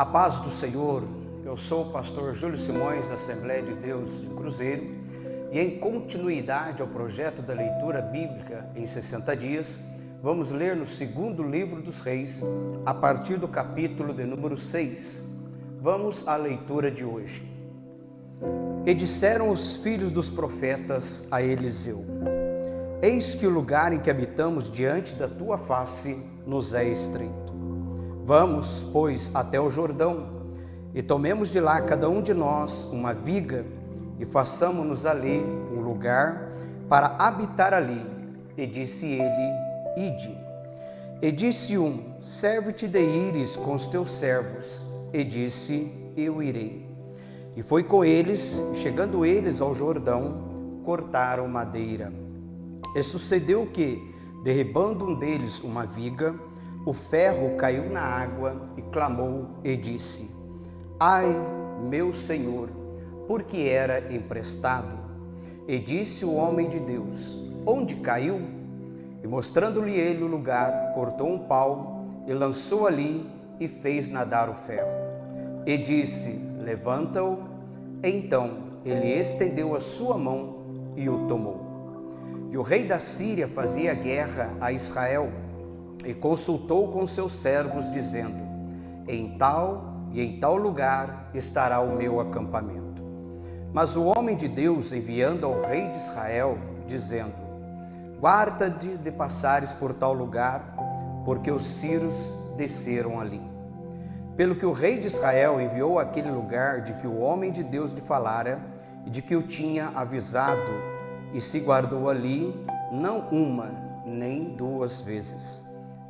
A paz do Senhor, eu sou o pastor Júlio Simões da Assembleia de Deus de Cruzeiro e em continuidade ao projeto da leitura bíblica em 60 dias, vamos ler no segundo livro dos Reis, a partir do capítulo de número 6. Vamos à leitura de hoje. E disseram os filhos dos profetas a Eliseu: Eis que o lugar em que habitamos diante da tua face nos é estreito. Vamos, pois, até o Jordão, e tomemos de lá cada um de nós uma viga, e façamo-nos ali um lugar para habitar ali. E disse ele: Ide. E disse um: Serve-te de ires com os teus servos. E disse: Eu irei. E foi com eles, e chegando eles ao Jordão, cortaram madeira. E sucedeu que, derribando um deles uma viga, o ferro caiu na água e clamou e disse: Ai, meu Senhor, porque era emprestado. E disse o homem de Deus: Onde caiu? E mostrando-lhe ele o lugar, cortou um pau e lançou ali e fez nadar o ferro. E disse: Levanta-o. Então ele estendeu a sua mão e o tomou. E o rei da Síria fazia guerra a Israel e consultou com seus servos, dizendo: Em tal e em tal lugar estará o meu acampamento. Mas o homem de Deus, enviando ao rei de Israel, dizendo: Guarda-te de passares por tal lugar, porque os sírios desceram ali. Pelo que o rei de Israel enviou àquele lugar de que o homem de Deus lhe falara e de que o tinha avisado, e se guardou ali não uma nem duas vezes.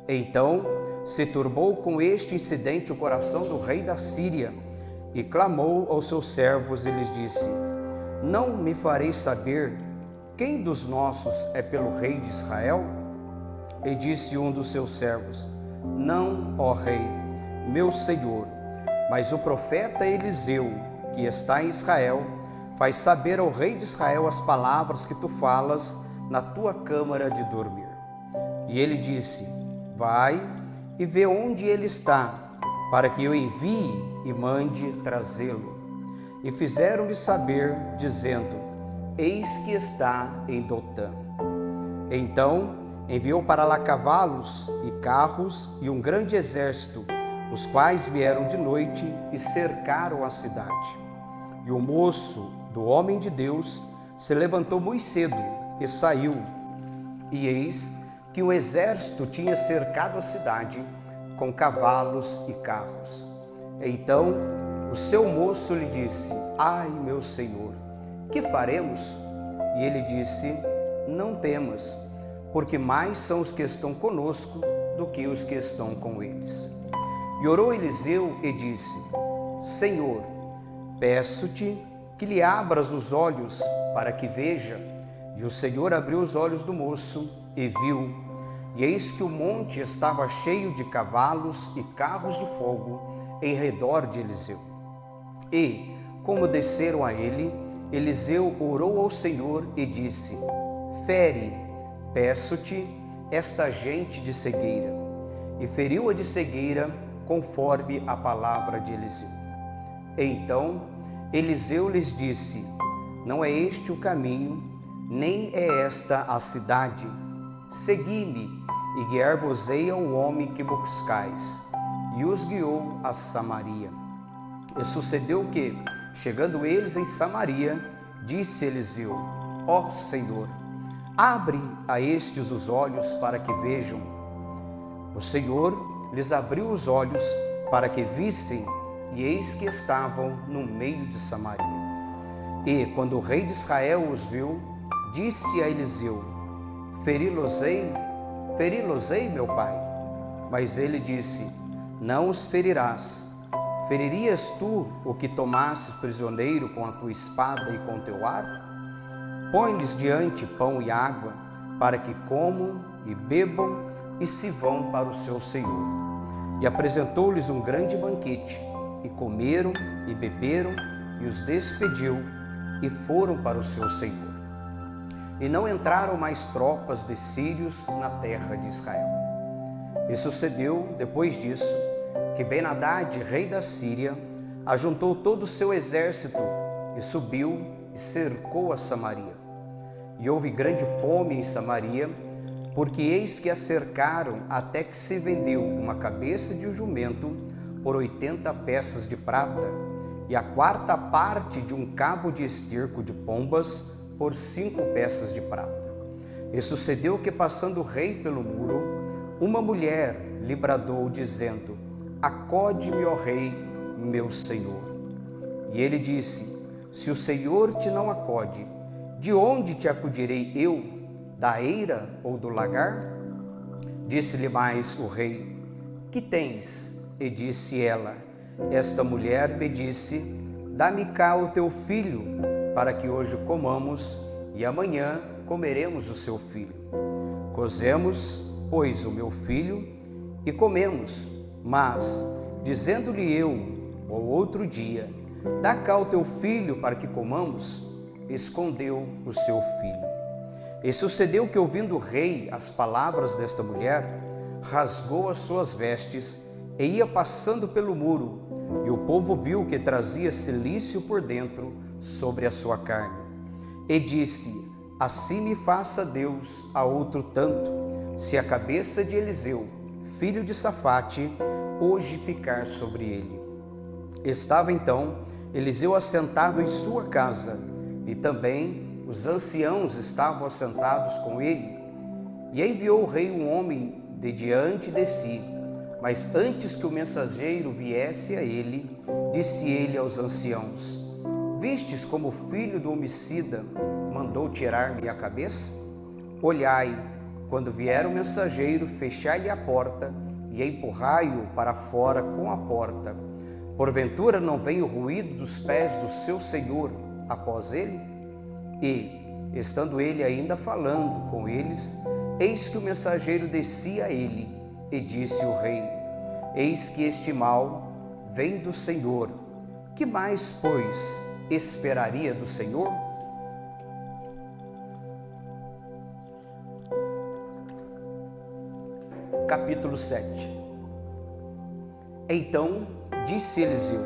Então se turbou com este incidente o coração do rei da Síria, e clamou aos seus servos e lhes disse: Não me fareis saber quem dos nossos é pelo rei de Israel? E disse um dos seus servos: Não, ó rei, meu senhor, mas o profeta Eliseu, que está em Israel, faz saber ao rei de Israel as palavras que tu falas na tua câmara de dormir. E ele disse: Vai e vê onde ele está, para que eu envie e mande trazê-lo. E fizeram-lhe saber, dizendo: Eis que está em Dotã. Então enviou para lá cavalos e carros e um grande exército, os quais vieram de noite e cercaram a cidade. E o moço do homem de Deus se levantou muito cedo e saiu. E eis que o exército tinha cercado a cidade com cavalos e carros. Então o seu moço lhe disse: Ai, meu senhor, que faremos? E ele disse: Não temas, porque mais são os que estão conosco do que os que estão com eles. E orou Eliseu e disse: Senhor, peço-te que lhe abras os olhos para que veja. E o Senhor abriu os olhos do moço e viu, e eis que o monte estava cheio de cavalos e carros de fogo em redor de Eliseu. E, como desceram a ele, Eliseu orou ao Senhor e disse: Fere, peço-te, esta gente de cegueira. E feriu-a de cegueira, conforme a palavra de Eliseu. Então Eliseu lhes disse: Não é este o caminho, nem é esta a cidade. Segui-me, e guiar-vos-ei ao homem que buscais. E os guiou a Samaria. E sucedeu que, chegando eles em Samaria, disse Eliseu: Ó Senhor, abre a estes os olhos para que vejam. O Senhor lhes abriu os olhos para que vissem, e eis que estavam no meio de Samaria. E, quando o rei de Israel os viu, disse a Eliseu: Feri-los-ei, meu pai? Mas ele disse: Não os ferirás. Feririas tu o que tomasses prisioneiro com a tua espada e com teu arco? Põe-lhes diante pão e água, para que comam e bebam e se vão para o seu senhor. E apresentou-lhes um grande banquete, e comeram e beberam, e os despediu, e foram para o seu senhor. E não entraram mais tropas de sírios na terra de Israel. E sucedeu, depois disso, que Ben-Hadad, rei da Síria, ajuntou todo o seu exército e subiu e cercou a Samaria. E houve grande fome em Samaria, porque eis que a cercaram até que se vendeu uma cabeça de um jumento por 80 peças de prata, e a quarta parte de um cabo de esterco de pombas por 5 peças de prata. E sucedeu que, passando o rei pelo muro, uma mulher lhe bradou, dizendo: acode-me, ó rei, meu senhor. E ele disse: se o Senhor te não acode, de onde te acudirei eu? Da eira ou do lagar? Disse-lhe mais o rei: que tens? E disse ela: esta mulher me disse: dá-me cá o teu filho, para que hoje comamos e amanhã comeremos o seu filho. Cozemos, pois, o meu filho e comemos. Mas, dizendo-lhe eu, ao outro dia: dá cá o teu filho para que comamos, escondeu o seu filho. E sucedeu que, ouvindo o rei as palavras desta mulher, rasgou as suas vestes e ia passando pelo muro, e o povo viu que trazia cilício por dentro sobre a sua carne. E disse: assim me faça Deus a outro tanto, se a cabeça de Eliseu, filho de Safate, hoje ficar sobre ele. Estava então Eliseu assentado em sua casa, e também os anciãos estavam assentados com ele. E enviou o rei um homem de diante de si, mas antes que o mensageiro viesse a ele, disse ele aos anciãos: vistes como o filho do homicida mandou tirar-me a cabeça? Olhai, quando vier o mensageiro, fechai-lhe a porta e empurrai-o para fora com a porta. Porventura não vem o ruído dos pés do seu senhor após ele? E, estando ele ainda falando com eles, eis que o mensageiro descia a ele, e disse o rei: eis que este mal vem do Senhor. Que mais, pois, esperaria do Senhor? Capítulo 7. Então disse Eliseu: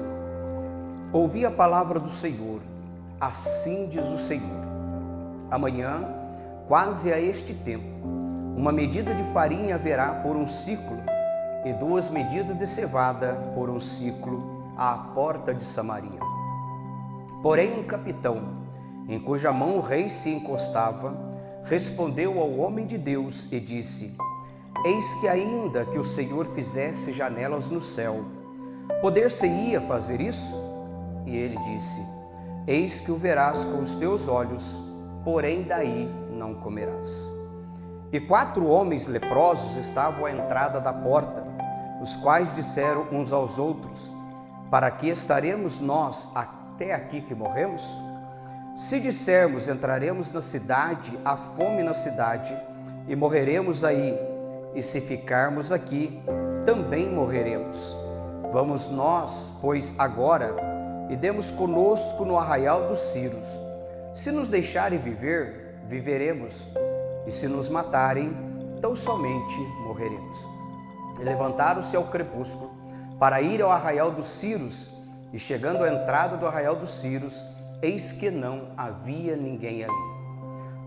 ouvi a palavra do Senhor, assim diz o Senhor: amanhã, quase a este tempo, uma medida de farinha haverá por um siclo, e 2 medidas de cevada por um siclo à porta de Samaria. Porém um capitão, em cuja mão o rei se encostava, respondeu ao homem de Deus e disse: eis que ainda que o Senhor fizesse janelas no céu, poder-se-ia fazer isso? E ele disse: eis que o verás com os teus olhos, porém daí não comerás. E 4 homens leprosos estavam à entrada da porta, os quais disseram uns aos outros: para que estaremos nós até aqui que morremos? Se dissermos: entraremos na cidade, há fome na cidade, e morreremos aí, e se ficarmos aqui, também morreremos. Vamos nós, pois, agora, e demos conosco no arraial dos ciros. Se nos deixarem viver, viveremos, e se nos matarem, tão somente morreremos. E levantaram-se ao crepúsculo para ir ao arraial dos ciros, e chegando à entrada do arraial dos ciros, eis que não havia ninguém ali,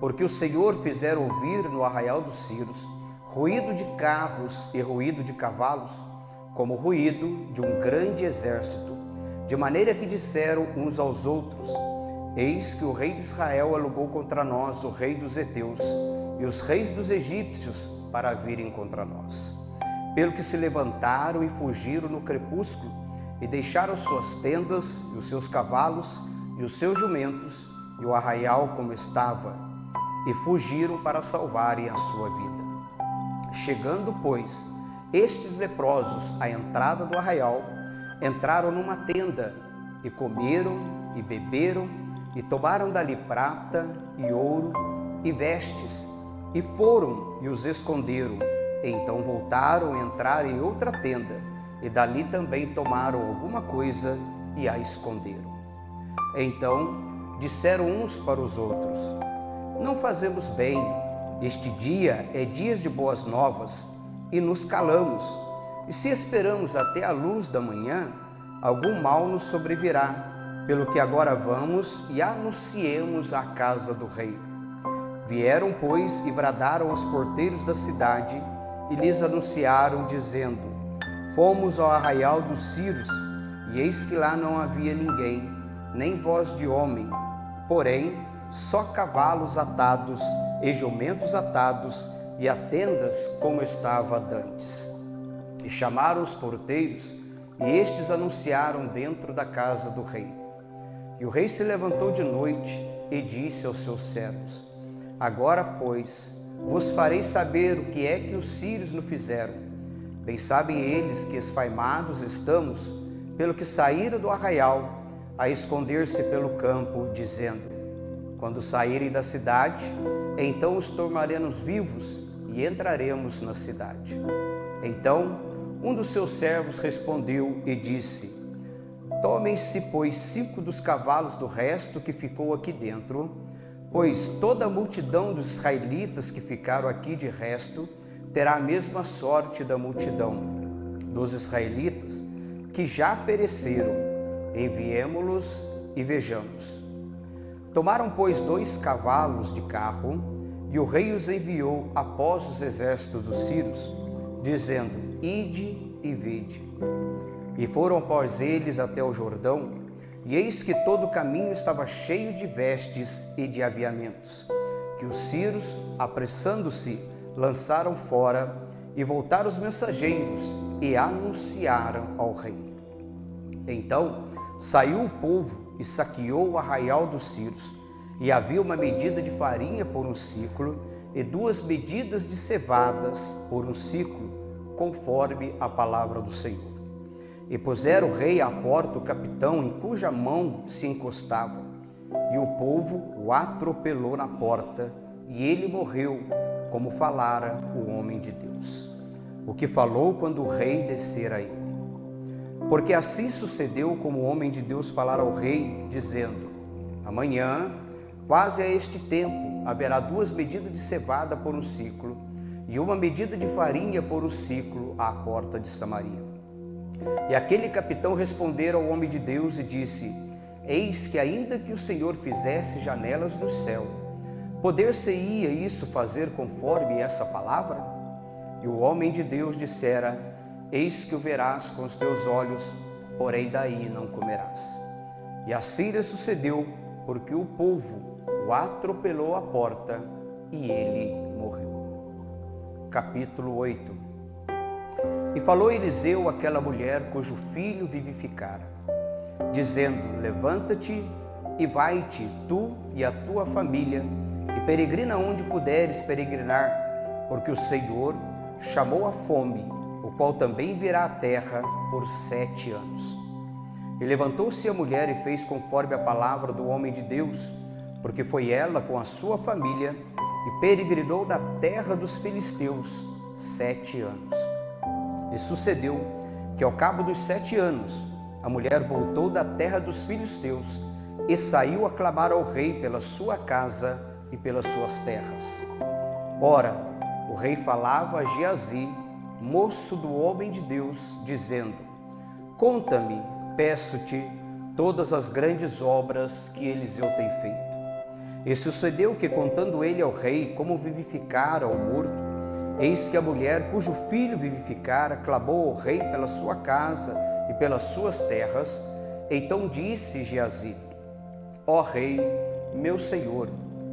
porque o Senhor fizera ouvir no arraial dos ciros ruído de carros e ruído de cavalos, como o ruído de um grande exército, de maneira que disseram uns aos outros: eis que o rei de Israel alugou contra nós o rei dos heteus e os reis dos egípcios para virem contra nós. Pelo que se levantaram e fugiram no crepúsculo, e deixaram suas tendas e os seus cavalos e os seus jumentos e o arraial como estava, e fugiram para salvarem a sua vida. Chegando, pois, estes leprosos à entrada do arraial, entraram numa tenda, e comeram e beberam, e tomaram dali prata e ouro e vestes, e foram e os esconderam. Então voltaram a entrar em outra tenda, e dali também tomaram alguma coisa e a esconderam. Então disseram uns para os outros: não fazemos bem, este dia é dias de boas novas, e nos calamos, E se esperamos até a luz da manhã, algum mal nos sobrevirá, pelo que agora vamos e anunciemos à casa do rei. Vieram, pois, e bradaram aos porteiros da cidade, e lhes anunciaram, dizendo: Fomos ao arraial dos Círios, e eis que lá não havia ninguém, nem voz de homem, porém, só cavalos atados e jumentos atados, e a tendas como estava dantes. E chamaram os porteiros, e estes anunciaram dentro da casa do rei. E o rei se levantou de noite e disse aos seus servos: Agora, pois, vos farei saber o que é que os sírios nos fizeram. Bem sabem eles que esfaimados estamos, pelo que saíram do arraial, a esconder-se pelo campo, dizendo: Quando saírem da cidade, então os tomaremos vivos e entraremos na cidade. Então, um dos seus servos respondeu e disse: Tomem-se, pois, 5 dos cavalos do resto que ficou aqui dentro, pois toda a multidão dos israelitas que ficaram aqui de resto terá a mesma sorte da multidão dos israelitas que já pereceram. Enviemo-los e vejamos. Tomaram, pois, 2 cavalos de carro, e o rei os enviou após os exércitos dos sírios, dizendo: Ide e vede. E foram após eles até o Jordão, e eis que todo o caminho estava cheio de vestes e de aviamentos, que os sírios, apressando-se, lançaram fora, e voltaram os mensageiros e anunciaram ao rei. Então saiu o povo e saqueou o arraial dos sírios, e havia uma medida de farinha por um siclo, e 2 medidas de cevadas por um siclo, conforme a palavra do Senhor. E puseram o rei à porta o capitão em cuja mão se encostava, e o povo o atropelou na porta, e ele morreu, como falara o homem de Deus, o que falou quando o rei descera a ele. Porque assim sucedeu como o homem de Deus falara ao rei, dizendo: Amanhã, quase a este tempo, haverá 2 medidas de cevada por um siclo, e 1 medida de farinha por um siclo à porta de Samaria. E aquele capitão respondeu ao homem de Deus e disse: Eis que ainda que o Senhor fizesse janelas no céu, poder-se-ia isso fazer conforme essa palavra? E o homem de Deus dissera: Eis que o verás com os teus olhos, porém daí não comerás. E assim lhe sucedeu, porque o povo o atropelou à porta, e ele morreu. Capítulo 8. E falou Eliseu àquela mulher cujo filho vivificara, dizendo: Levanta-te e vai-te, tu e a tua família, e peregrina onde puderes peregrinar, porque o Senhor chamou a fome, o qual também virá à terra por 7 anos. E levantou-se a mulher e fez conforme a palavra do homem de Deus, porque foi ela com a sua família e peregrinou na terra dos filisteus 7 anos. E sucedeu que ao cabo dos 7 anos, a mulher voltou da terra dos filisteus e saiu a clamar ao rei pela sua casa e pelas suas terras. Ora, o rei falava a Geazi, moço do homem de Deus, dizendo: Conta-me, peço-te, todas as grandes obras que Eliseu tem feito. E sucedeu que, contando ele ao rei como vivificara o morto, eis que a mulher cujo filho vivificara clamou ao rei pela sua casa e pelas suas terras. Então disse Geazi: Ó rei, meu senhor,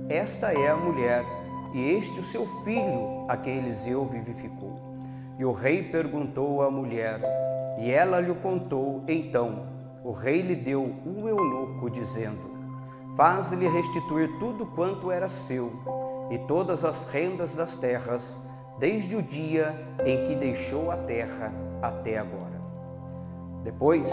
esta é a mulher, e este o seu filho, a quem Eliseu vivificou. E o rei perguntou à mulher, e ela lhe contou. Então o rei lhe deu um eunuco, dizendo: Faz-lhe restituir tudo quanto era seu, e todas as rendas das terras, desde o dia em que deixou a terra até agora. Depois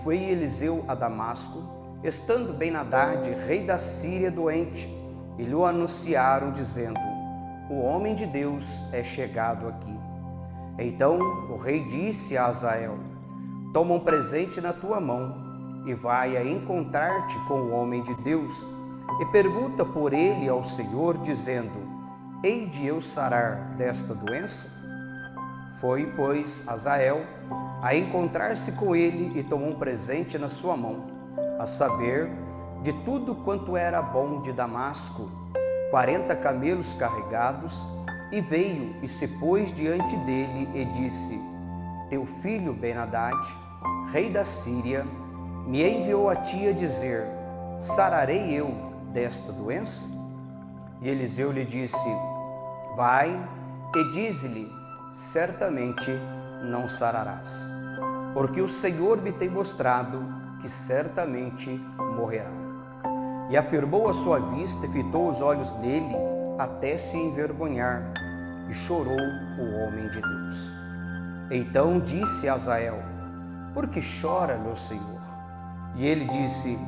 foi Eliseu a Damasco, estando Ben-Hadad, rei da Síria, doente, e lhe anunciaram, dizendo: O homem de Deus é chegado aqui. Então o rei disse a Azael: Toma um presente na tua mão, e vai a encontrar-te com o homem de Deus, e pergunta por ele ao Senhor, dizendo: Hei de eu sarar desta doença? Foi, pois, Azael a encontrar-se com ele e tomou um presente na sua mão, a saber, de tudo quanto era bom de Damasco, 40 camelos carregados, e veio e se pôs diante dele e disse: Teu filho Ben-Hadad, rei da Síria, me enviou a ti a dizer: sararei eu desta doença? E Eliseu lhe disse: vai e dize-lhe: certamente não sararás, porque o Senhor me tem mostrado que certamente morrerá. E afirmou a sua vista e fitou os olhos nele até se envergonhar, e chorou o homem de Deus. Então disse Azael: por que chora, meu senhor? E ele disse: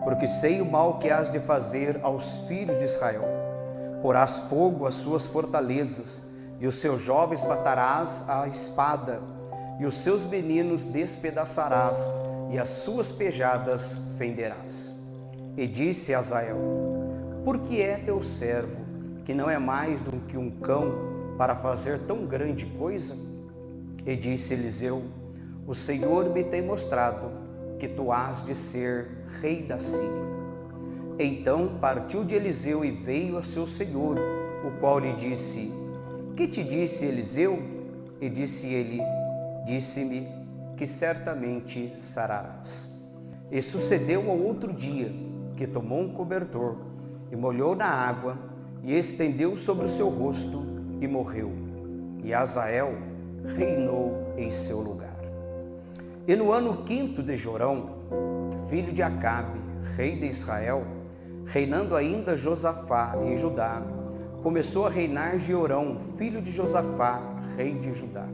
porque sei o mal que has de fazer aos filhos de Israel. Porás fogo às suas fortalezas, e os seus jovens matarás à espada, e os seus meninos despedaçarás, e as suas pejadas fenderás. E disse Azael: por que é teu servo, que não é mais do que um cão, para fazer tão grande coisa? E disse Eliseu: o Senhor me tem mostrado que tu has de ser rei da Síria. Então partiu de Eliseu e veio a seu senhor, o qual lhe disse: que te disse Eliseu? E disse ele: disse-me que certamente sararás. E sucedeu ao outro dia, que tomou um cobertor, e molhou na água, e estendeu sobre o seu rosto, e morreu. E Azael reinou em seu lugar. E no ano 5º de Jorão, filho de Acabe, rei de Israel, reinando ainda Josafá em Judá, começou a reinar Jeorão, filho de Josafá, rei de Judá.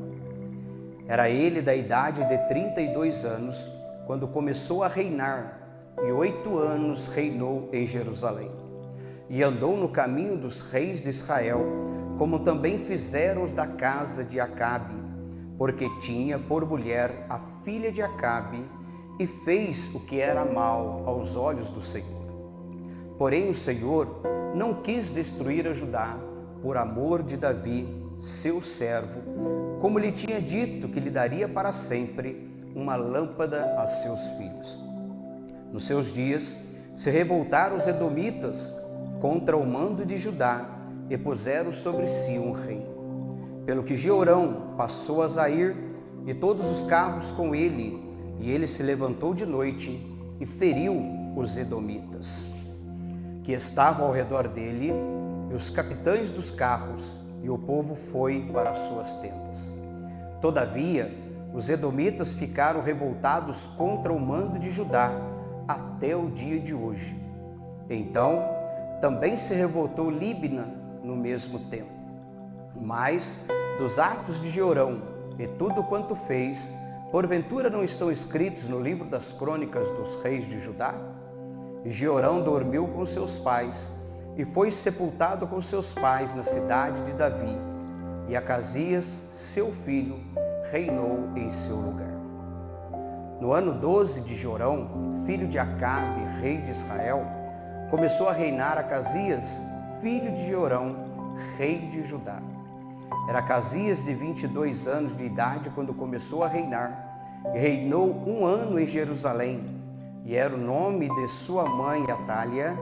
Era ele da idade de 32 anos, quando começou a reinar, e 8 anos reinou em Jerusalém. E andou no caminho dos reis de Israel, como também fizeram os da casa de Acabe, porque tinha por mulher a filha de Acabe, e fez o que era mal aos olhos do Senhor. Porém o Senhor não quis destruir a Judá, por amor de Davi, seu servo, como lhe tinha dito que lhe daria para sempre uma lâmpada a seus filhos. Nos seus dias se revoltaram os edomitas contra o mando de Judá e puseram sobre si um rei. Pelo que Jeorão passou a Zair e todos os carros com ele, e ele se levantou de noite e feriu os edomitas que estavam ao redor dele, e os capitães dos carros, e o povo foi para as suas tendas. Todavia, os edomitas ficaram revoltados contra o mando de Judá até o dia de hoje. Então, também se revoltou Líbna no mesmo tempo. Mas, dos atos de Jeorão e tudo quanto fez, porventura não estão escritos no livro das crônicas dos reis de Judá? E Jeorão dormiu com seus pais, e foi sepultado com seus pais na cidade de Davi, e Acasias, seu filho, reinou em seu lugar. No ano 12 de Jorão, filho de Acabe, rei de Israel, começou a reinar Acasias, filho de Jorão, rei de Judá. Era Acasias de 22 anos de idade quando começou a reinar, e reinou 1 ano em Jerusalém, e era o nome de sua mãe Atália,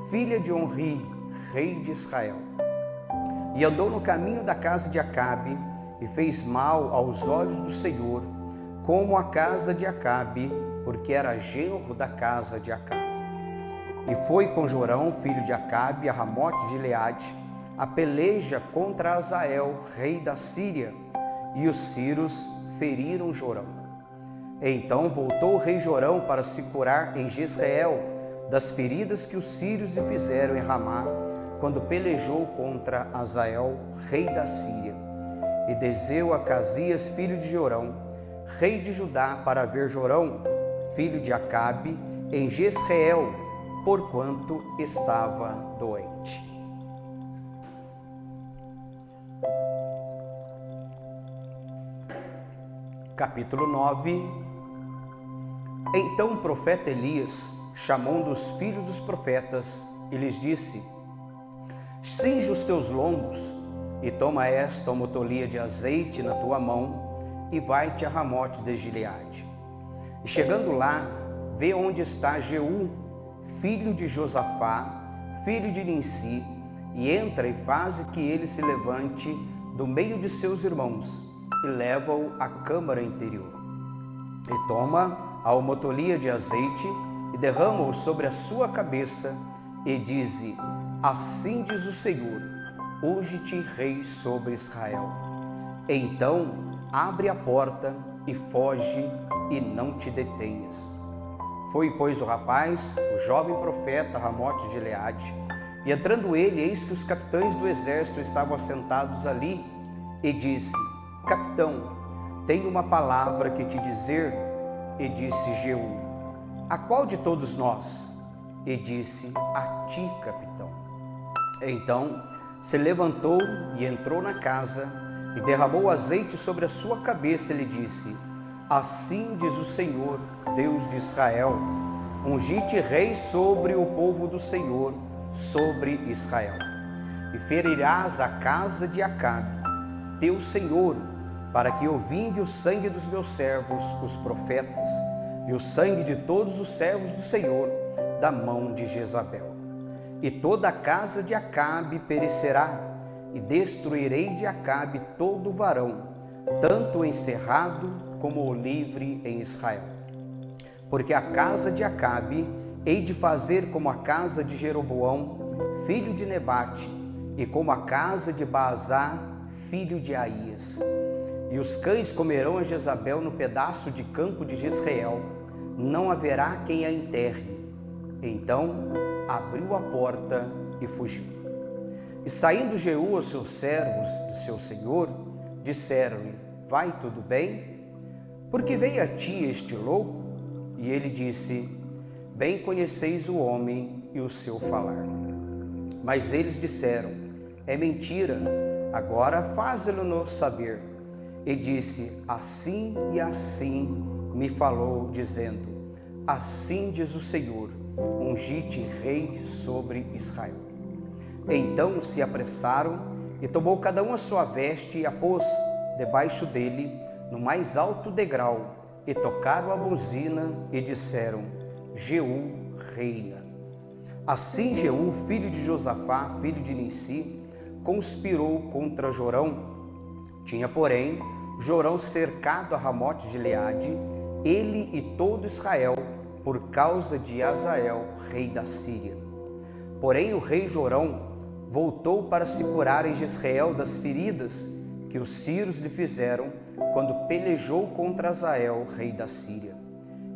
filha de Onri, rei de Israel. E andou no caminho da casa de Acabe, e fez mal aos olhos do Senhor, como a casa de Acabe, porque era genro da casa de Acabe. E foi com Jorão, filho de Acabe, a Ramote de Gileade, a peleja contra Azael, rei da Síria, e os sírios feriram Jorão. Então voltou o rei Jorão para se curar em Jezreel das feridas que os sírios lhe fizeram em Ramá, quando pelejou contra Azael, rei da Síria. E desceu Acasias, filho de Jorão, rei de Judá, para ver Jorão, filho de Acabe, em Jezreel, porquanto estava doente. Capítulo 9. Então o profeta Elias chamou um dos filhos dos profetas e lhes disse: cinge os teus lombos E toma esta homotolia de azeite na tua mão, e vai-te a Ramote de Gileade. E chegando lá, vê onde está Jeú, filho de Josafá, filho de Ninsi, e entra e faz que ele se levante do meio de seus irmãos, e leva-o à câmara interior. E toma a homotolia de azeite, e derrama-o sobre a sua cabeça, e diz: assim diz o Senhor, unge-te rei sobre Israel. Então abre a porta e foge, e não te detenhas. Foi, pois, o rapaz, o jovem profeta, a Ramote de Gileade, e entrando ele, eis que os capitães do exército estavam assentados ali, e disse: capitão, tenho uma palavra que te dizer. E disse Jeú: a qual de todos nós? E disse: a ti, capitão. Então se levantou e entrou na casa, e derramou azeite sobre a sua cabeça, e lhe disse: assim diz o Senhor, Deus de Israel, ungi-te rei sobre o povo do Senhor, sobre Israel. E ferirás a casa de Acabe, teu senhor, para que eu vingue o sangue dos meus servos, os profetas, e o sangue de todos os servos do Senhor, da mão de Jezabel. E toda a casa de Acabe perecerá, e destruirei de Acabe todo varão, tanto o encerrado como o livre em Israel. Porque a casa de Acabe hei de fazer como a casa de Jeroboão, filho de Nebate, e como a casa de Baasá, filho de Aías. E os cães comerão a Jezabel no pedaço de campo de Jezreel, não haverá quem a enterre. Então abriu a porta e fugiu. E saindo Jeú aos seus servos de seu senhor, disseram-lhe: vai tudo bem? Porque veio a ti este louco? E ele disse: bem conheceis o homem e o seu falar. Mas eles disseram: é mentira, agora faze-lo-nos saber. E disse: assim e assim me falou, dizendo: assim diz o Senhor, ungi-te rei sobre Israel. Então se apressaram, e tomou cada um a sua veste, e a pôs debaixo dele, no mais alto degrau, e tocaram a buzina, e disseram: Jeú reina. Assim Jeú, filho de Josafá, filho de Ninsi, conspirou contra Jorão. Tinha, porém, Jorão cercado a Ramote de Gileade, ele e todo Israel, por causa de Hazael, rei da Síria. Porém o rei Jorão voltou para se curar em Jezreel das feridas que os sírios lhe fizeram quando pelejou contra Hazael, rei da Síria.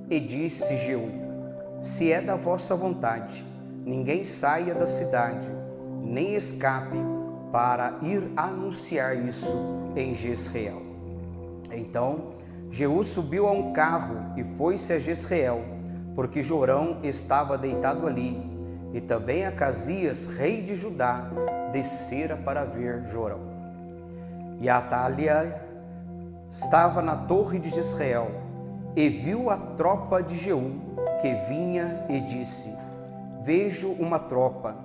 E disse Jeú: se é da vossa vontade, ninguém saia da cidade, nem escape para ir anunciar isso em Jezreel. Então Jeú subiu a um carro e foi-se a Jezreel, porque Jorão estava deitado ali, e também Acasias, rei de Judá, descera para ver Jorão. E Atália estava na torre de Jezreel, e viu a tropa de Jeú, que vinha, e disse: vejo uma tropa.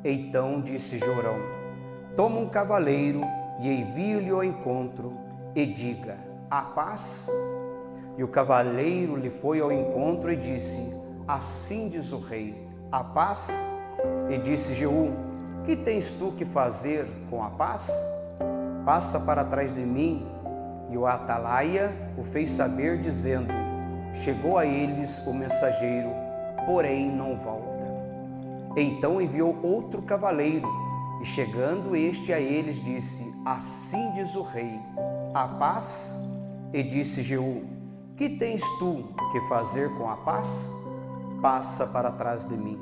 Então disse Jorão: toma um cavaleiro, e envie-lhe ao encontro, e diga: a paz? E o cavaleiro lhe foi ao encontro e disse: assim diz o rei, a paz? E disse Jeú: que tens tu que fazer com a paz? Passa para trás de mim. E o atalaia o fez saber, dizendo: chegou a eles o mensageiro, porém não volta. Então enviou outro cavaleiro, e chegando este a eles, disse: assim diz o rei, a paz? E disse Jeú: que tens tu que fazer com a paz? Passa para trás de mim.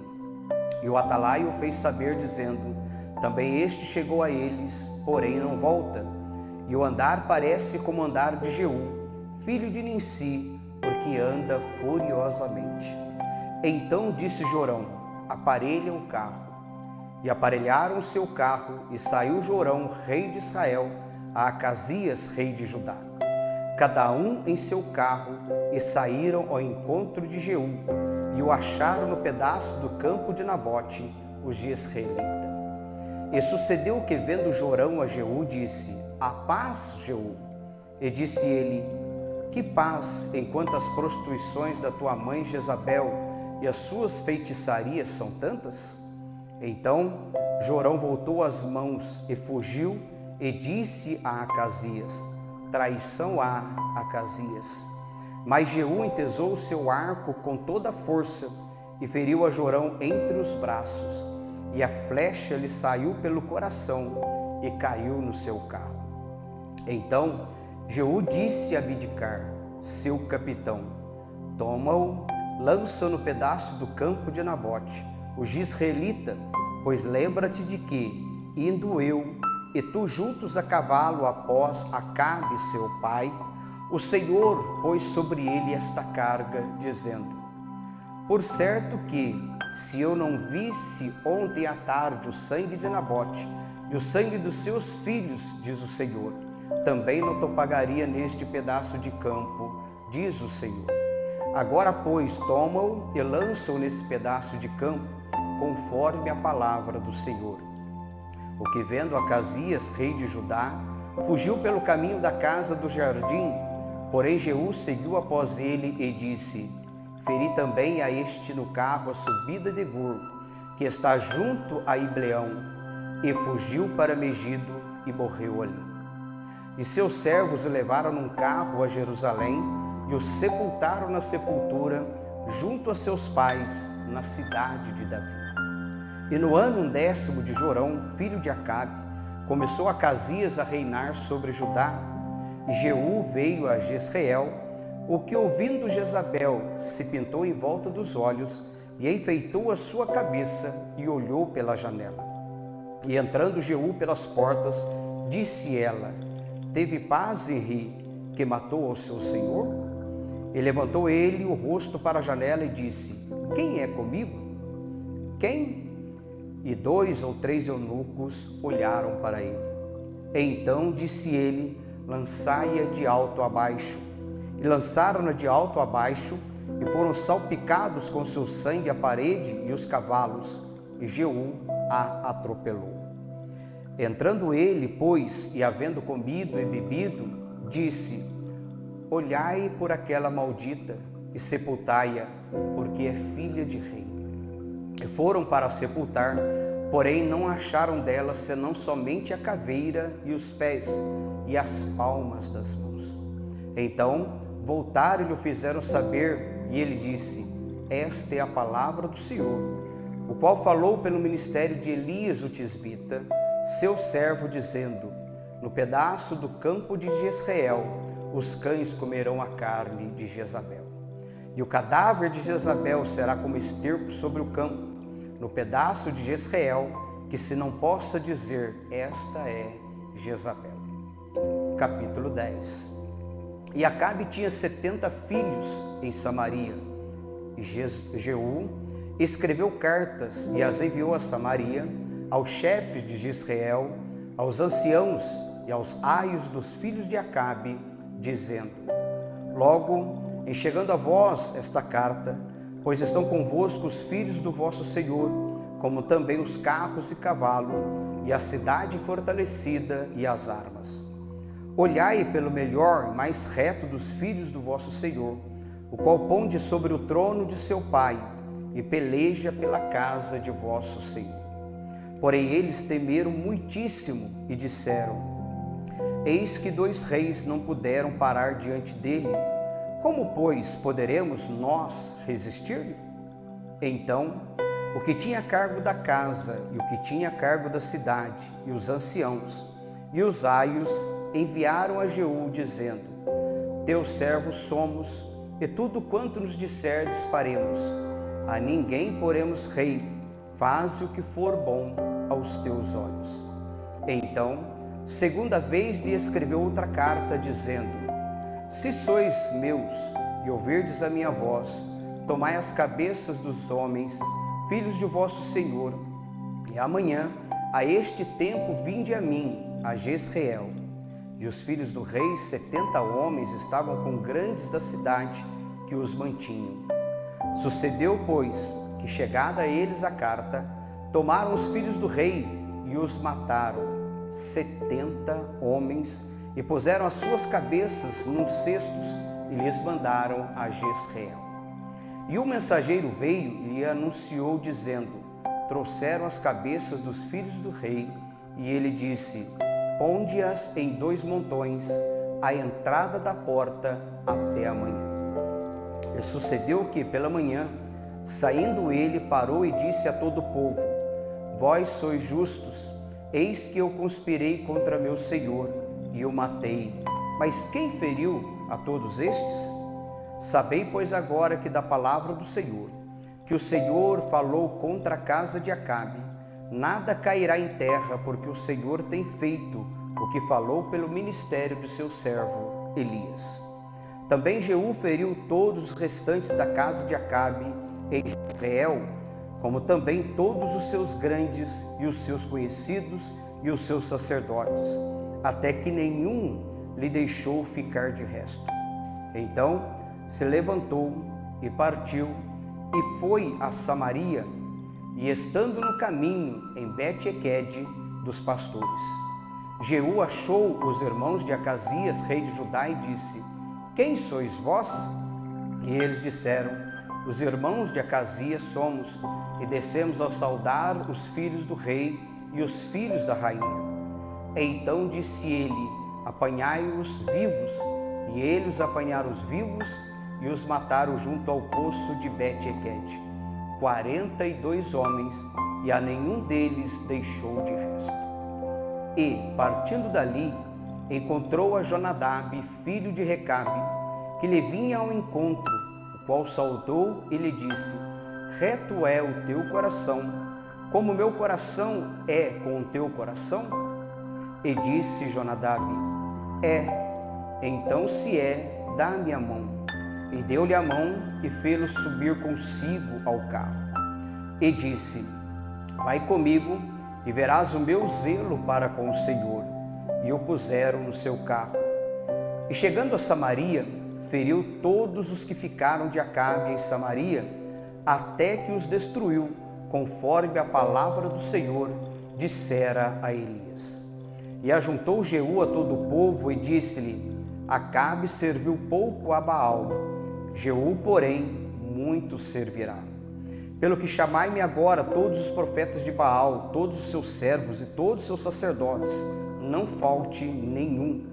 E o atalaia o fez saber, dizendo: também este chegou a eles, porém não volta. E o andar parece como o andar de Jeú, filho de Ninsi, porque anda furiosamente. Então disse Jorão: aparelha o carro. E aparelharam o seu carro, e saiu Jorão, rei de Israel, a Acasias, rei de Judá, cada um em seu carro, e saíram ao encontro de Jeú, e o acharam no pedaço do campo de Nabote, o jezreelita. E sucedeu que, vendo Jorão a Jeú, disse: a paz, Jeú. E disse ele: que paz, enquanto as prostituições da tua mãe Jezabel e as suas feitiçarias são tantas? Então Jorão voltou as mãos e fugiu, e disse a Acasias: traição há, Acasias. Mas Jeú entesou o seu arco com toda a força e feriu a Jorão entre os braços, e a flecha lhe saiu pelo coração e caiu no seu carro. Então Jeú disse a Abidcar, seu capitão: toma-o, lança-o no pedaço do campo de Nabote, o jizreelita, pois lembra-te de que, indo eu e tu juntos a cavalo após Acabe seu pai, o Senhor pôs sobre ele esta carga, dizendo: por certo que, se eu não visse ontem à tarde o sangue de Nabote e o sangue dos seus filhos, diz o Senhor, também não te pagaria neste pedaço de campo, diz o Senhor. Agora, pois, toma-o e lança-o nesse pedaço de campo, conforme a palavra do Senhor. O que, vendo Acasias, rei de Judá, fugiu pelo caminho da casa do jardim, porém Jeú seguiu após ele e disse: feri também a este no carro a subida de Gur, que está junto a Ibleão, e fugiu para Megido e morreu ali. E seus servos o levaram num carro a Jerusalém e o sepultaram na sepultura junto a seus pais, na cidade de Davi. E no ano 10º de Jorão, filho de Acabe, começou Acasias a reinar sobre Judá, e Jeú veio a Jezreel, o que, ouvindo Jezabel, se pintou em volta dos olhos e enfeitou a sua cabeça e olhou pela janela. E entrando Jeú pelas portas, disse ela: teve paz Enri, que matou ao seu senhor? E levantou ele o rosto para a janela e disse: quem é comigo? Quem? E 2 ou 3 eunucos olharam para ele. Então disse ele: lançai-a de alto a baixo. E lançaram-na de alto a baixo, e foram salpicados com seu sangue a parede e os cavalos, e Jeú a atropelou. Entrando ele, pois, e havendo comido e bebido, disse: olhai por aquela maldita e sepultai-a, porque é filha de rei. E foram para sepultar, porém não acharam dela senão somente a caveira e os pés e as palmas das mãos. Então voltaram e lhe fizeram saber, e ele disse: esta é a palavra do Senhor, o qual falou pelo ministério de Elias o tisbita, seu servo, dizendo: no pedaço do campo de Jezreel os cães comerão a carne de Jezabel, e o cadáver de Jezabel será como esterco sobre o campo, no pedaço de Jezreel, que se não possa dizer: esta é Jezabel. Capítulo 10. E Acabe tinha 70 filhos em Samaria, e Jeú escreveu cartas e as enviou a Samaria, aos chefes de Jezreel, aos anciãos e aos aios dos filhos de Acabe, dizendo: logo, em chegando a vós esta carta, pois estão convosco os filhos do vosso Senhor, como também os carros e cavalo, e a cidade fortalecida e as armas. Olhai pelo melhor e mais reto dos filhos do vosso Senhor, o qual ponde sobre o trono de seu pai, e peleja pela casa de vosso Senhor. Porém eles temeram muitíssimo e disseram: eis que 2 reis não puderam parar diante dele, como, pois, poderemos nós resistir-lhe? Então o que tinha cargo da casa e o que tinha cargo da cidade, e os anciãos e os aios, enviaram a Jeú, dizendo: teus servos somos, e tudo quanto nos disserdes faremos. A ninguém poremos rei, faze o que for bom aos teus olhos. Então, segunda vez lhe escreveu outra carta, dizendo: se sois meus e ouvirdes a minha voz, tomai as cabeças dos homens, filhos de vosso Senhor, e amanhã, a este tempo, vinde a mim, a Jezreel. E os filhos do rei, 70 homens, estavam com grandes da cidade que os mantinham. Sucedeu, pois, que chegada a eles a carta, tomaram os filhos do rei e os mataram, 70 homens, e puseram as suas cabeças num cestos e lhes mandaram a Jezreel. E o mensageiro veio e lhe anunciou, dizendo: trouxeram as cabeças dos filhos do rei, e ele disse: ponde-as em 2 montões, à entrada da porta até amanhã. E sucedeu que, pela manhã, saindo ele, parou e disse a todo o povo: vós sois justos, eis que eu conspirei contra meu senhor e o matei. Mas quem feriu a todos estes? Sabei, pois, agora que da palavra do Senhor, que o Senhor falou contra a casa de Acabe, nada cairá em terra, porque o Senhor tem feito o que falou pelo ministério de seu servo Elias. Também Jeú feriu todos os restantes da casa de Acabe em Jezreel, como também todos os seus grandes e os seus conhecidos e os seus sacerdotes, até que nenhum lhe deixou ficar de resto. Então se levantou e partiu e foi a Samaria, e estando no caminho em Bet-Equede dos pastores, Jeú achou os irmãos de Acasias, rei de Judá, e disse: quem sois vós? E eles disseram: os irmãos de Acasias somos, e descemos ao saudar os filhos do rei e os filhos da rainha. Então disse ele: apanhai-os vivos. E eles os apanharam os vivos e os mataram junto ao poço de Bet-Equede, 42 homens, e a nenhum deles deixou de resto. E, partindo dali, encontrou a Jonadab, filho de Recabe, que lhe vinha ao encontro, o qual saudou e lhe disse: reto é o teu coração, como o meu coração é com o teu coração? E disse Jonadab: é. Então se é, dá-me a mão. E deu-lhe a mão e fê-lo subir consigo ao carro. E disse: vai comigo e verás o meu zelo para com o Senhor. E o puseram no seu carro. E chegando a Samaria, feriu todos os que ficaram de Acabe em Samaria, até que os destruiu, conforme a palavra do Senhor dissera a Elias. E ajuntou Jeú a todo o povo e disse-lhe: Acabe serviu pouco a Baal, Jeú, porém, muito servirá. Pelo que chamai-me agora todos os profetas de Baal, todos os seus servos e todos os seus sacerdotes, não falte nenhum,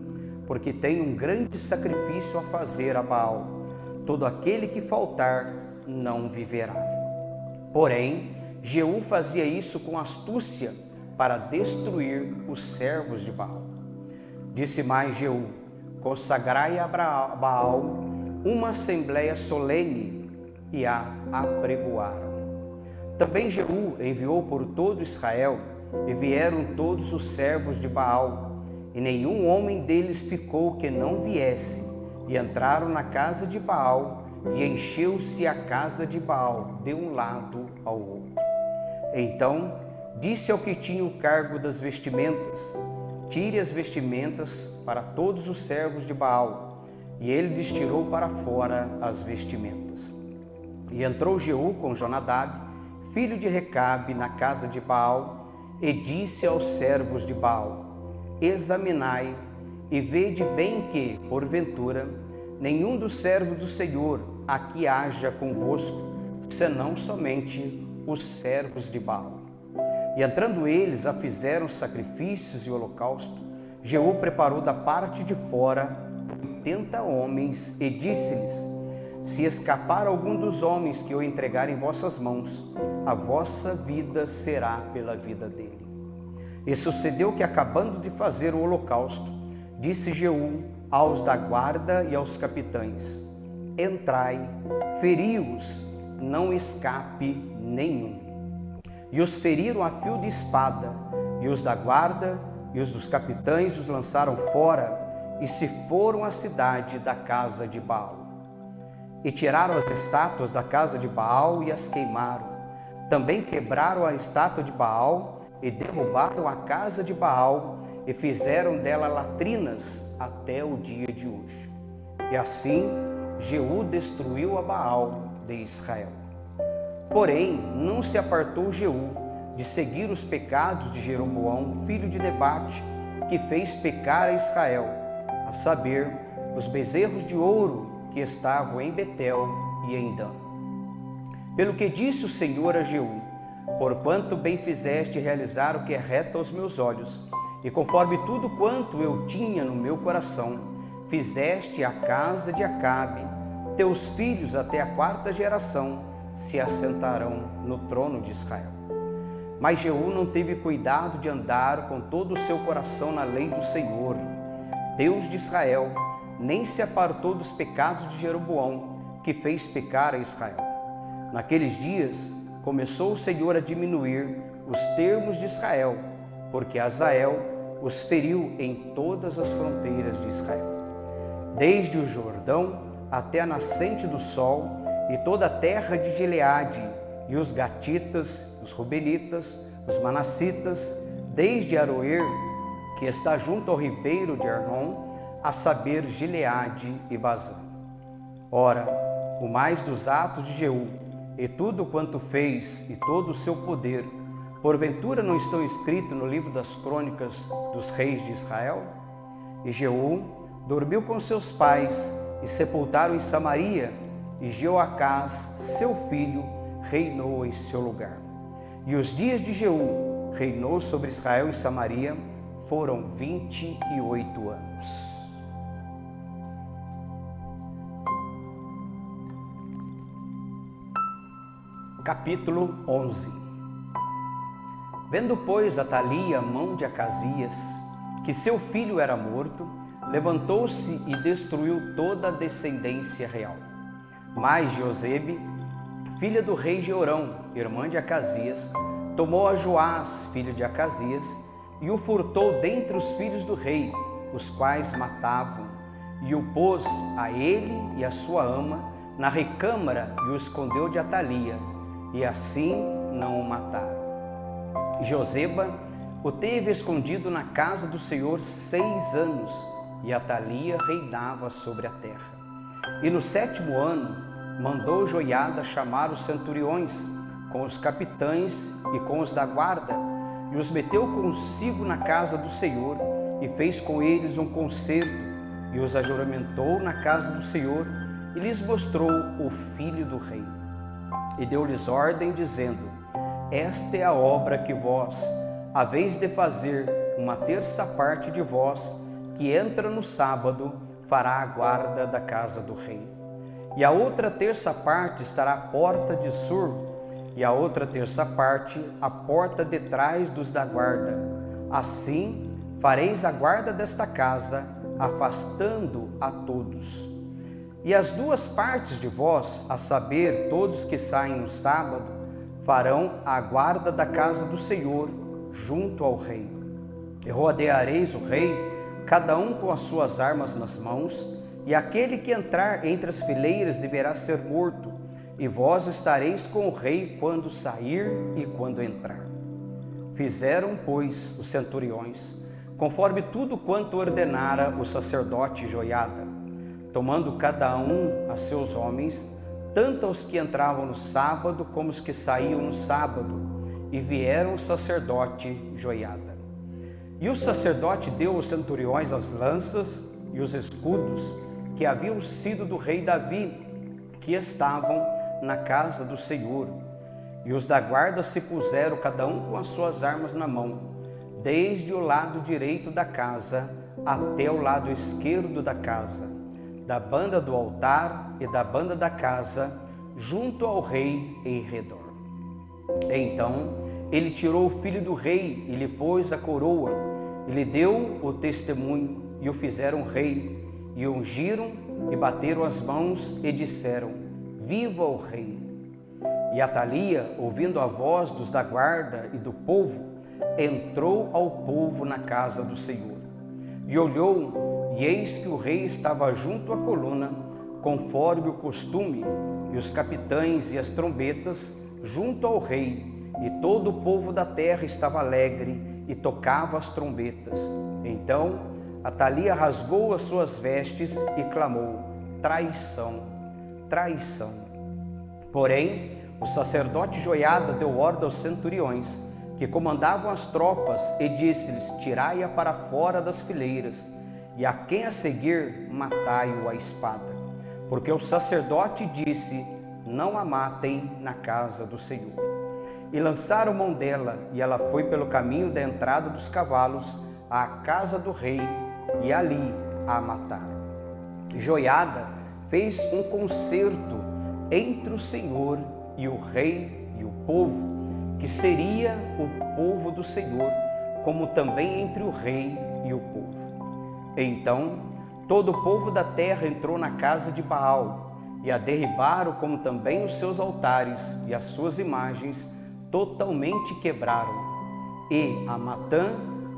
porque tenho um grande sacrifício a fazer a Baal. Todo aquele que faltar não viverá. Porém, Jeú fazia isso com astúcia para destruir os servos de Baal. Disse mais Jeú: consagrai a Baal uma assembleia solene, e a apregoaram. Também Jeú enviou por todo Israel, e vieram todos os servos de Baal, e nenhum homem deles ficou que não viesse, e entraram na casa de Baal, e encheu-se a casa de Baal de um lado ao outro. Então disse ao que tinha o cargo das vestimentas: tire as vestimentas para todos os servos de Baal. E ele destirou para fora as vestimentas. E entrou Jeú com Jonadab, filho de Recabe, na casa de Baal, e disse aos servos de Baal: examinai e vede bem que, porventura, nenhum dos servos do Senhor aqui haja convosco, senão somente os servos de Baal. E entrando eles, afizeram sacrifícios e holocausto. Jeú preparou da parte de fora 80 homens e disse-lhes: se escapar algum dos homens que eu entregar em vossas mãos, a vossa vida será pela vida dele. E sucedeu que, acabando de fazer o holocausto, disse Jeú aos da guarda e aos capitães: entrai, feri-os, não escape nenhum. E os feriram a fio de espada, e os da guarda e os dos capitães os lançaram fora, e se foram à cidade da casa de Baal. E tiraram as estátuas da casa de Baal e as queimaram. Também quebraram a estátua de Baal e derrubaram a casa de Baal e fizeram dela latrinas até o dia de hoje. E assim Jeú destruiu a Baal de Israel. Porém, não se apartou Jeú, de seguir os pecados de Jeroboão, filho de Nebate, que fez pecar a Israel, a saber, os bezerros de ouro que estavam em Betel e em Dan. Pelo que disse o Senhor a Jeú: porquanto bem fizeste realizar o que é reto aos meus olhos, e conforme tudo quanto eu tinha no meu coração, fizeste a casa de Acabe, teus filhos até a 4ª geração se assentarão no trono de Israel. Mas Jeú não teve cuidado de andar com todo o seu coração na lei do Senhor, Deus de Israel, nem se apartou dos pecados de Jeroboão, que fez pecar a Israel. Naqueles dias, começou o Senhor a diminuir os termos de Israel, porque Hazael os feriu em todas as fronteiras de Israel, desde o Jordão até a nascente do sol e toda a terra de Gileade, e os gatitas, os rubenitas, os manassitas, desde Aroer, que está junto ao ribeiro de Arnon, a saber, Gileade e Bazã. Ora, o mais dos atos de Jeú, e tudo quanto fez, e todo o seu poder, porventura não estão escritos no livro das crônicas dos reis de Israel? E Jeú dormiu com seus pais, e sepultaram em Samaria, e Jeoacás, seu filho, reinou em seu lugar. E os dias de Jeú reinou sobre Israel e Samaria foram 28 anos. Capítulo 11. Vendo, pois, Atalia, mão de Acasias, que seu filho era morto, levantou-se e destruiu toda a descendência real. Mas Josebe, filha do rei Jeorão, irmã de Acasias, tomou a Joás, filho de Acasias, e o furtou dentre os filhos do rei, os quais matavam, e o pôs a ele e a sua ama na recâmara e o escondeu de Atalia, e assim não o mataram. Joseba o teve escondido na casa do Senhor 6 anos, e Atalia reinava sobre a terra. E no 7º ano mandou Joiada chamar os centuriões, com os capitães e com os da guarda, e os meteu consigo na casa do Senhor, e fez com eles um concerto, e os ajuramentou na casa do Senhor, e lhes mostrou o filho do rei. E deu-lhes ordem, dizendo: esta é a obra que vós haveis de fazer, 1/3 parte de vós, que entra no sábado, fará a guarda da casa do rei. E a outra 1/3 parte estará à porta de Sur, e a outra 1/3 parte à porta de trás dos da guarda. Assim fareis a guarda desta casa, afastando a todos. E as 2 partes de vós, a saber, todos que saem no sábado, farão a guarda da casa do Senhor, junto ao rei. E rodeareis o rei, cada um com as suas armas nas mãos, e aquele que entrar entre as fileiras deverá ser morto, e vós estareis com o rei quando sair e quando entrar. Fizeram, pois, os centuriões, conforme tudo quanto ordenara o sacerdote Joiada, tomando cada um a seus homens, tanto os que entravam no sábado como os que saíam no sábado, e vieram o sacerdote Joiada. E o sacerdote deu aos centuriões as lanças e os escudos que haviam sido do rei Davi, que estavam na casa do Senhor. E os da guarda se puseram cada um com as suas armas na mão, desde o lado direito da casa até o lado esquerdo da casa, da banda do altar e da banda da casa, junto ao rei em redor. Então ele tirou o filho do rei e lhe pôs a coroa, e lhe deu o testemunho, e o fizeram rei, e ungiram e bateram as mãos e disseram: viva o rei! E Atalia, ouvindo a voz dos da guarda e do povo, entrou ao povo na casa do Senhor. E olhou, e eis que o rei estava junto à coluna, conforme o costume, e os capitães e as trombetas junto ao rei, e todo o povo da terra estava alegre e tocava as trombetas. Então Atalia rasgou as suas vestes e clamou: traição, traição. Porém, o sacerdote Joiada deu ordem aos centuriões, que comandavam as tropas, e disse-lhes: tirai-a para fora das fileiras, e a quem a seguir, matai-o à espada. Porque o sacerdote disse: não a matem na casa do Senhor. E lançaram mão dela, e ela foi pelo caminho da entrada dos cavalos à casa do rei, e ali a mataram. Joiada fez um concerto entre o Senhor e o rei e o povo, que seria o povo do Senhor, como também entre o rei e o povo. Então todo o povo da terra entrou na casa de Baal, e a derribaram, como também os seus altares e as suas imagens totalmente quebraram. E a Matã,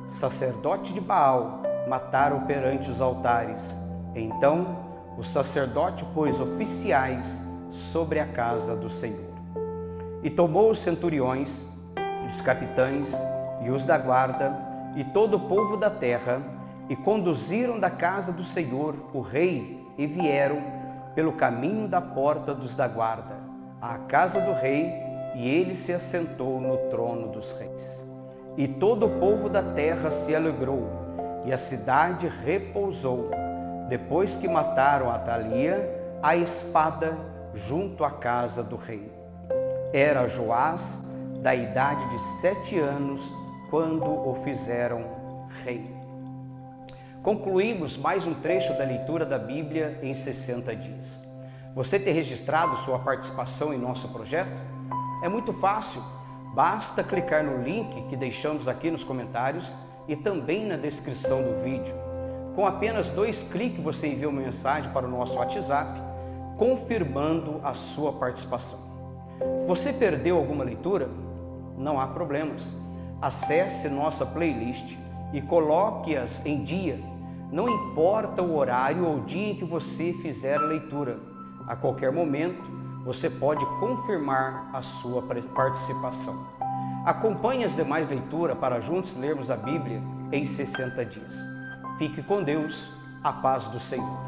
sacerdote de Baal, mataram perante os altares. Então o sacerdote pôs oficiais sobre a casa do Senhor. E tomou os centuriões, os capitães e os da guarda, e todo o povo da terra, e conduziram da casa do Senhor o rei, e vieram pelo caminho da porta dos da guarda, à casa do rei, e ele se assentou no trono dos reis. E todo o povo da terra se alegrou, e a cidade repousou, depois que mataram Atalia à espada junto à casa do rei. Era Joás da idade de 7 anos quando o fizeram rei. Concluímos mais um trecho da leitura da Bíblia em 60 dias. Você tem registrado sua participação em nosso projeto? É muito fácil, basta clicar no link que deixamos aqui nos comentários e também na descrição do vídeo. Com apenas 2 cliques você envia uma mensagem para o nosso WhatsApp, confirmando a sua participação. Você perdeu alguma leitura? Não há problemas. Acesse nossa playlist e coloque-as em dia. Não importa o horário ou dia em que você fizer a leitura. A qualquer momento, você pode confirmar a sua participação. Acompanhe as demais leituras para juntos lermos a Bíblia em 60 dias. Fique com Deus, a paz do Senhor.